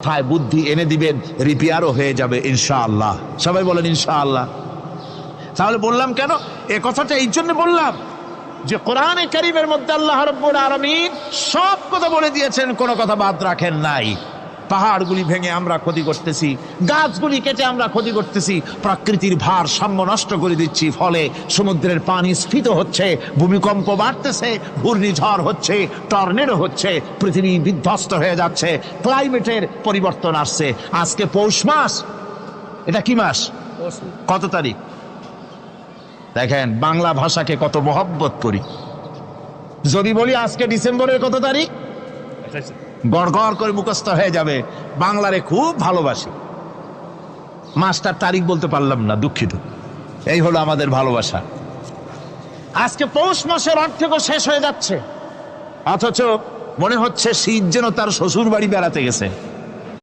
মাথায় বুদ্ধি এনে দিবেন, রিপেয়ারও হয়ে যাবে ইনশাআল্লাহ। সবাই বলেন ইনশাআল্লাহ। তাহলে বললাম কেন এ কথাটা? এই জন্য বললাম যে কোরআনে কারীমের মধ্যে আল্লাহ রাব্বুল আলামিন সব কথা বলে দিয়েছেন, কোনো কথা বাদ রাখেন নাই। পাহাড়গুলি ভেঙে আমরা ক্ষতি করতেছি, গাছগুলি কেটে আমরা ক্ষতি করতেছি, প্রকৃতির ভারসাম্য নষ্ট করে দিচ্ছি, ফলে সমুদ্রের পানি স্ফীত হচ্ছে, ভূমিকম্প বাড়তেছে, ঘূর্ণিঝড় হচ্ছে, টর্নেডো হচ্ছে, পৃথিবী বিধ্বস্ত হয়ে যাচ্ছে, ক্লাইমেটের পরিবর্তন আসছে। আজকে পৌষ মাস, এটা কি মাস? কত তারিখ? দেখেন বাংলা ভাষাকে কত মহব্বত করি। যদি বলি আজকে ডিসেম্বরের কত তারিখ, গড় গড় করে মুখস্থ হয়ে যাবে। বাংলারে খুব ভালোবাসি, মাসটার তারিখ বলতে পারলাম না, দুঃখিত। এই হলো আমাদের ভালোবাসা। আজকে পৌষ মাসের অর্ধেকও শেষ হয়ে যাচ্ছে, অথচ মনে হচ্ছে শীত যেন তার শ্বশুর বাড়ি বেড়াতে গেছে।